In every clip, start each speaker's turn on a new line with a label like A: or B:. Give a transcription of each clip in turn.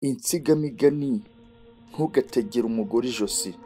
A: Insigamigani ntugategere umugore ijosi.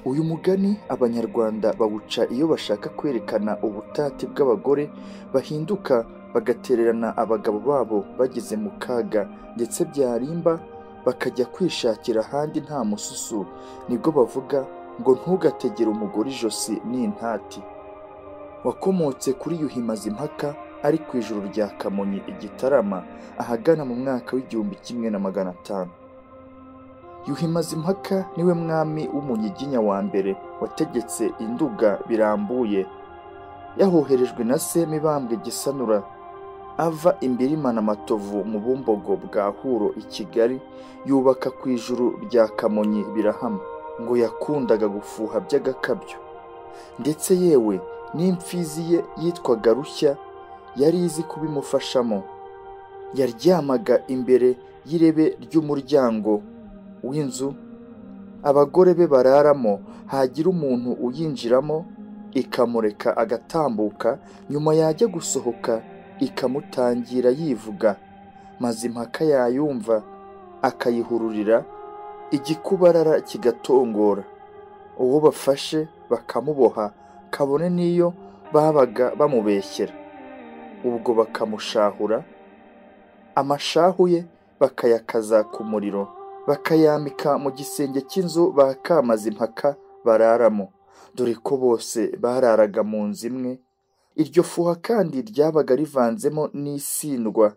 A: Uyu mugani abanyarwanda bawuca iyo bashaka kwerekana ubutati bw'abagore bahinduka bagatererana abagabo babo bageze mu kaga, ndetse byarimba bakajya kwishakira ahandi nta mususu. Nibwo bavuga ngo ntugategere umugore ijosi ni intati. Wakomotse kuri Yuhi Mazimpaka ari ku ijuru rya Kamonyi i Gitarama ahagana mu mwaka w'1500. Yuhi Mazimpaka niwe mwami w'Umunyiginya wa mbere wategetse i Nduga birambuye. Yahoherejwe na se Mibambwe Gisanura ava imbirima na Matovu mu Bumbogo bwa Huro i Kigali, yubaka ku ijuru rya Kamonyi birahama. Ngo yakundaga gufuha by'agakabyo, ndetse yewe n'imfizi ye yitwaga Rushya yari izi kubimufashamo. Yaryamaga imbere y'irebe ry'umuryango w'inzu abagore be bararamo, hagira umuntu uyinjiramo ikamureka agatambuka, nyuma yajya gusohoka ikamutangira yivuga. Mazimpaka yayumva akayihururira, igikubarara kigatongora. Uwo bafashe bakamuboha kabone n'iyo babaga bamubeshyera. Ubwo bakamushahura, amashahu ye bakayakaza ku muriro, bakayamika mu gisenge cy'inzu ba Kamazimpaka bararamo, dore ko bose bararaga mu nzu imwe. Iryo fuha kandi ryabaga rivanzemo n'isindwa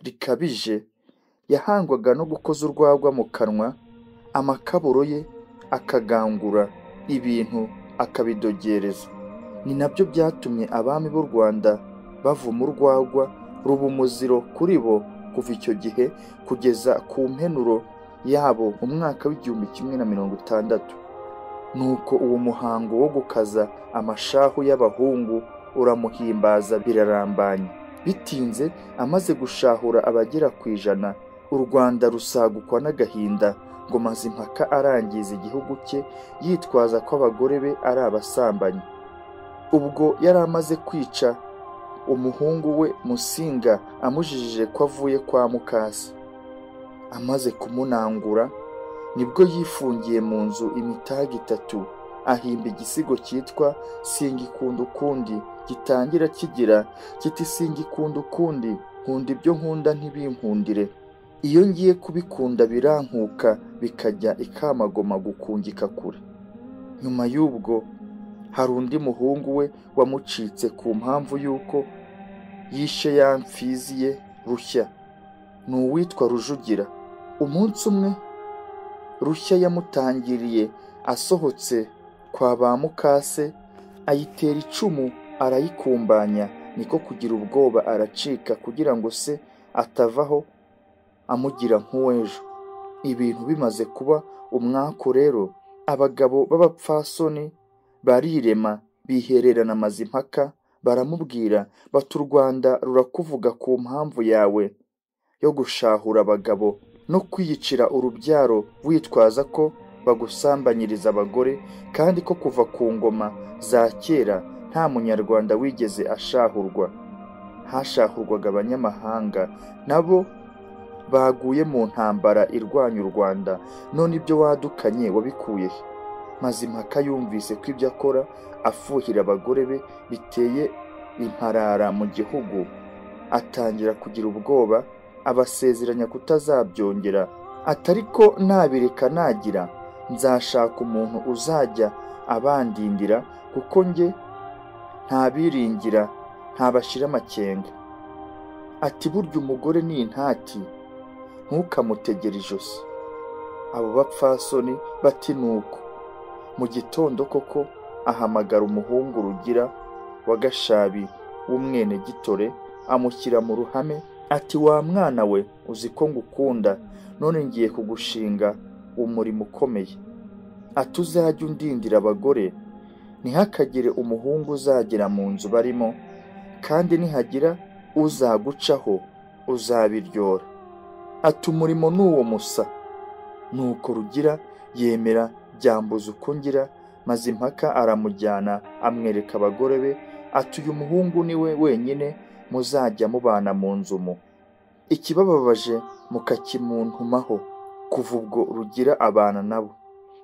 A: rikabije. Yahangwaga no gukoza urwagwa mu kanwa, amakaburo ye akagangura, ibintu akabidogereza. Ni nabyo byatumye abami b'u Rwanda bavuma urwagwa ruba umuziro kuri bo kuva icyo gihe kugeza ku mpenuro yabo mu mwaka w'1160. Nuko uwo muhango wo gukaza amashahu y'abahungu uramuhimbaza birarambanye. Bitinze amaze gushahura abagera ku 100, u Rwanda rusagukwa n'agahinda ngo Mazimpaka arangiza igihugu cye yitwaza ko abagore be ari abasambanyi. Ubwo yari amaze kwica umuhungu we Musinga amujijije ko avuye kwa mukase. Amaze kumunangura nibwo yifungiye mu nzu imitaga 3, ahimba igisigo cyitwa Singikunda ukundi, gitangira kigira kiti: singikunda ukundi, nkunda ibyo nkunda ntibinkundire. Iyo ngiye kubikunda birankuka, bikajya ikamagoma gukungika kure. Nyuma y'ubwo hari undi muhungu we wamucitse ku mpamvu y'uko yishe ya mfizi ye Rushya, ni uwitwa Rujugira. Umunsi umwe Rushya yamutangiriye asohotse kwa ba mukase, ayitera icumu arayikumbanya, niko kugira ubwoba aracika kugira ngo se atavaho amugira nk'uwejo. Ibintu bimaze kuba umwako rero, abagabo b'abapfasoni barirema bihererana Mazimpaka, baramubwira bati: u Rwanda rurakuvuga ku mpamvu yawe yo gushahura abagabo no kwiyicira urubyaro, witwaza ko bagusambanyiriza abagore, kandi ko kuva ku ngoma za kera nta munyarwanda wigeze ashahurwa. Hashahurwaga abanyamahanga, nabo baguye mu ntambara irwanya u Rwanda. None ibyo wadukanye wabikuye he? Mazimpaka yumvise ko ibyo akora afuhira abagore be biteye imparara mu gihugu, atangira kugira ubwoba, abasezeranya kutazabyongera. Atari ko nabireka nagira, nzashaka umuntu uzajya abandindira, kuko njye ntabiringira ntabashira amakenga. Ati: burya umugore ni intati, ntukamutegere ijosi. Abo bapfasoni bati: nuko. Mu gitondo koko ahamagara umuhungu Rugira wa Gashabi w'umwene Gitore, amushyira mu ruhame ati: wa mwana we, uzi ko ngukunda, none ngiye kugushinga umurimo ukomeye. Ati: uzajya undindira abagore, ntihakagire umuhungu uzagera mu nzu barimo, kandi nihagira uzagucaho uzabiryora. Ati: umurimo ni uwo musa. Nuko Rugira yemera byambuza uko ngira. Mazimpaka aramujyana amwereka abagore be, ati: uyu muhungu ni we wenyine muzajya mubana mu nzu mu. Ikibababaje mukakimuntumaho, Kuva ubwo Rugira abana nabo.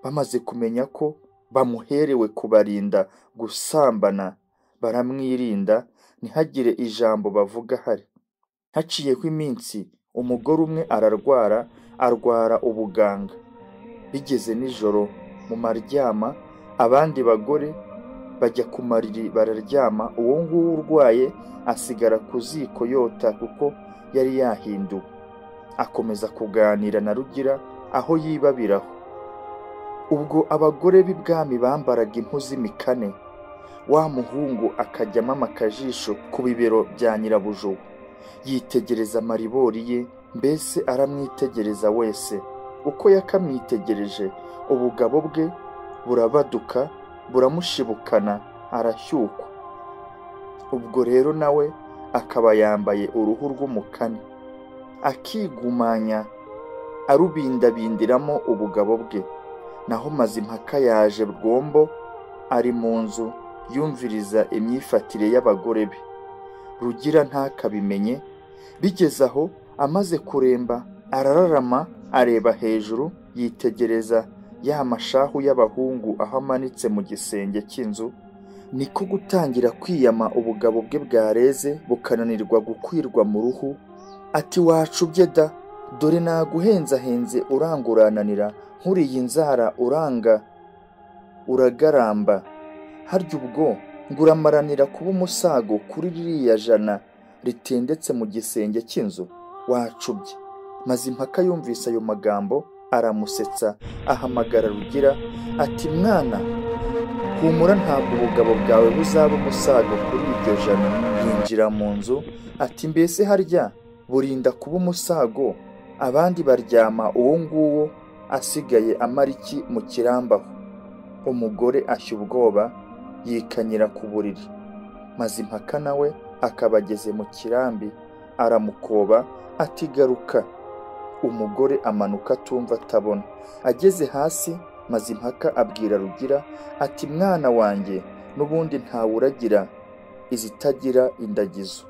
A: Bamaze kumenya ko bamuherewe kubarinda gusambana, baramwirinda ntihagire ijambo bavuga hari. Haciyeho iminsi, umugore umwe arwara ubuganga. Bigeze nijoro mu maryama, abandi bagore bajya ku mariri bararyama, uwo nguwo urwaye asigara ku ziko yota kuko yari yahinduwe. Akomeza kuganira na Rugira aho yibabiraho. Ubwo abagore b'ibwami bambaraga impu z'imikane, wa muhungu akajyamo amakajisho ku bibero bya nyirabujugu. Yitegereza amaribori ye, mbese aramwitegereza wese. Uko yakamwitegereje, ubugabo bwe burabaduka, buramushibukana, arashyukwa. Ubwo rero nawe akaba yambaye uruhu rw'umukane, akigumanya arubindabindiramo ubugabo bwe. Naho Mazimpaka yaje Rwombo, ari mu nzu yumviriza imyifatire y'abagore be. Rugira ntakabimenye. Bigeze aho amaze kuremba, arararama areba hejuru, yitegereza ya mashahu y'abahungu aho amanitse mu gisenge cy'inzu. Niko gutangira kwiyama ubugabo bwe bwareze bukananirwa gukwirwa mu ruhu. Ati wacubye da, dore naguhenzahenze urangurananira, nkuriye inzara uranga uragaramba. Harya ubwo nguramaranira kuba umusago kuri ririya jana ritendetse mu gisenge cy'inzu? Wacubye. Mazimpaka yumvise ayo magambo aramusetsa, ahamagara Rugira ati mwana, humura ntabwo ubugabo bwawe buzaba umusago kuri iryo jana. Yinjira mu nzu ati mbese harya burinda kuba umusago, abandi baryama uwo nguwo asigaye amariki mu kirambaho? Umugore ashya ubwoba yikanyira ku buriri. Mazimpaka nawe akaba ageze mu kirambi, aramukoba ati garuka. Umugore amanuka atumva atabona. Ageze hasi, Mazimpaka abwira Rugira ati mwana wanjye, n'ubundi ntawuragira izitagira indagizo.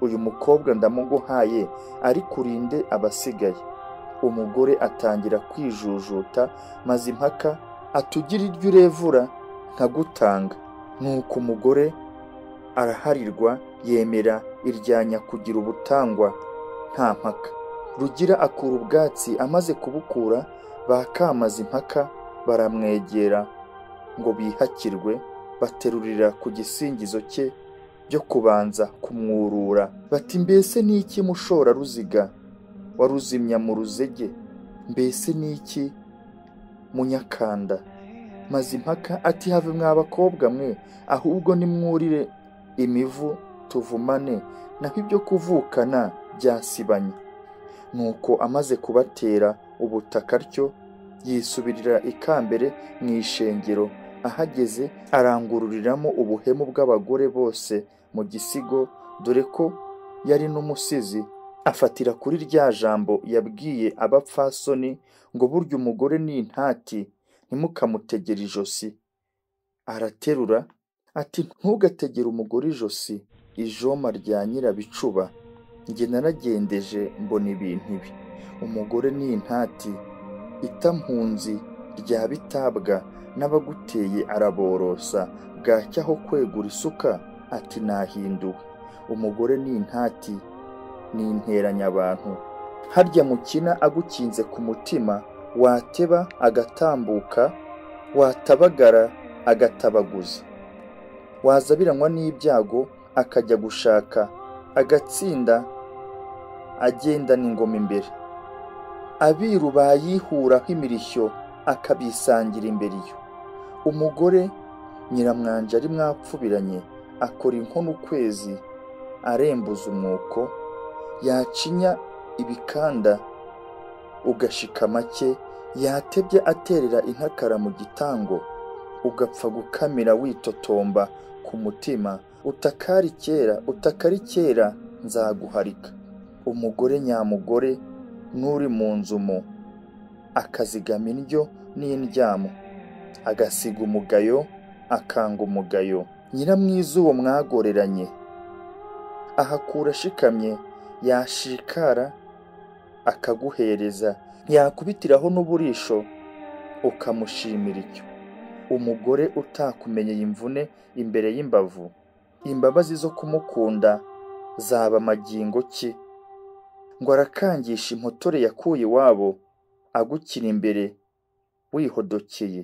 A: Uyu mukobwa ndamuguhaye, ariko urinde abasigaye. Umugore atangira kwijujuta. Mazimpaka atugira iryo urevura nkagutanga. Nuko umugore araharirwa, yemera iryanya kugira ubutangwa nta mpaka. Rugira akura ubwatsi, amaze kubukura ba Kamazimpaka baramwegera ngo bihakirwe, baterurira ku gisingizo cye byo kubanza kumwurura. Bati mbese ni iki mushora ruziga waruzimya mu ruzege? Mbese ni iki munyakanda? Mazimpaka ati have mwa bakobwa mwe, ahubwo nimwurire imivu tuvumane, naho ibyo kuvukana byasibanye. Nuko amaze kubatera ubutaka atyo, yisubirira ikambere mu ishengero. Ahageze arangururiramo ubuhemu bw'abagore bose mu gisigo, dore ko yari n'umusizi. Afatira kuri rya jambo yabwiye abapfasoni ngo burya umugore ni intati, ntimukamutegere ijosi. Araterura ati ntugategere umugore ijosi, ijoma rya nyirabicuba. Njye naragendeje mbona ibintu ibi. Umugore ni intati, itampunzi rya bitabwa, n'abaguteye araborosa. Bwacyaho kwegura isuka ati nahinduwe. Umugore ni intati, ni interanyabantu. Harya mukina agukinze ku mutima, wateba agatambuka, watabagara agatabaguza. Wazabiranywa n'ibyago akajya gushaka, agatsinda agenda n'ingoma imbere. Abiru bayihuraho imirishyo akabisangira imbere iyo. Umugore nyiramwanja ari mwapfubiranye, akora inkono ukwezi arembuza umwuko. Yacinya ibikanda ugashika make, yatebye aterera intakara mu gitango, ugapfa gukamira witotomba ku mutima. Utakari kera nzaguharika. Umugore nyamugore n'uri mu nzu mo, akazigama indyo n'indyamo, agasiga umugayo akanga umugayo. Nyiramwiza uwo mwagoreranye ahakura ashikamye, yashikara akaguhereza. yakubitiraho n'uburisho ukamushimira icyo. Umugore utakumenyeye imvune imbere y'imbavu, imbabazi zo kumukunda zaba magingo ki? Ngo arakangisha impotore yakuye iwabo agukira imbere wihodokeye.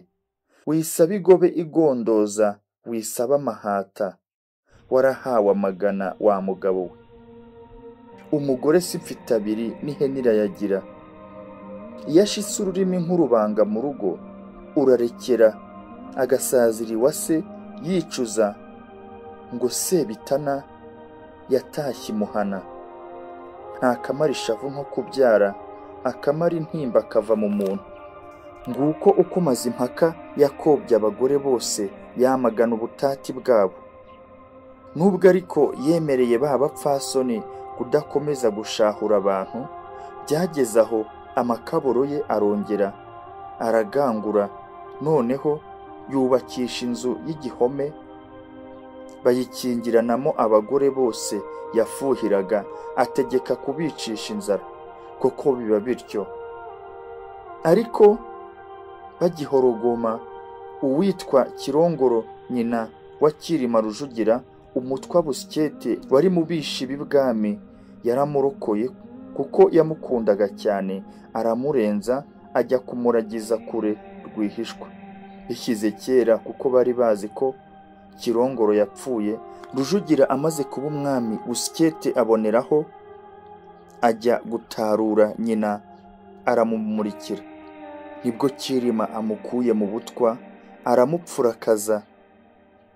A: Wisaba igobe igondoza, wisaba amahata, warahawe amagana wa mugabo we. Umugore si mfite abiri n'ihene irayagira. Iyo ashitse ururimi nk'urubanga mu rugo, urarekera agasazira iwase yicuza ngo Sebitana yatashye imuhana. Nta kamara ishavu nko kubyara, akamara intimba kava mu muntu. Nguko uko Mazimpaka yakobye abagore bose yamagana ubutati bwabo. Nubwo ariko yemereye ba bapfasoni kudakomeza gushahura abantu, byageze aho amakaburo ye arongera aragangura, noneho yubakisha inzu y'igihome, bayikingiranamo abagore bose yafuhiraga, ategeka kubicisha inzara. Koko biba bityo. Ariko bagihorogoma, uwitwa Kirongoro nyina wa Cyilima Rujugira, umutwa Busyete wari mu bishi b'ibwami, yaramurokoye kuko yamukundaga cyane, aramurenza ajya kumuragiza kure rwihishwa. Bishyize kera kuko bari bazi ko Kirongoro yapfuye. Rujugira amaze kuba umwami, Busyete aboneraho ajya gutarura nyina, aramumurikira. Nibwo Cyilima amukuye mu butwa, aramupfurakaza,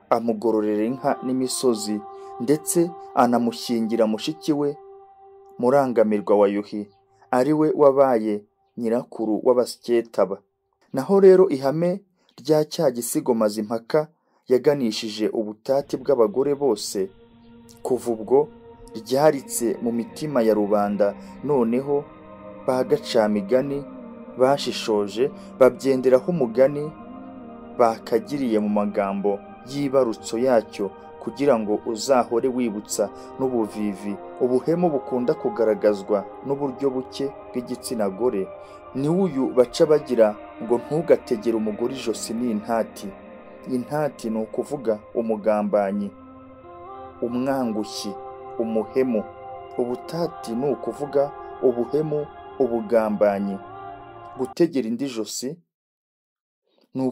A: amugororera inka n'imisozi, ndetse anamushyingira mushiki we Murangamirwa wa Yuhi, ari we wabaye nyirakuru w'Abasyetaba. Naho rero ihame rya cya gisigo Mazimpaka yaganishije ubutati bw'abagore bose, kuva ubwo ryaritse mu mitima ya rubanda. Noneho ba Gacamigani bashishoje babyenderaho umugani bakagiriye mu magambo y'ibarutso yacyo, kugira ngo uzahore wibutsa n'ubuvivi, ubuhemu bukunda kugaragazwa n'uburyo buke bw'igitsina gore. Ni uyu baca bagira ngo ntugategere umugore ijosi n'intati. Intati ni ukuvuga umugambanyi, umwangushyi, umuhemu. Ubutati ni ukuvuga ubuhemu, ubugambanyi. Gutegera indi josi ni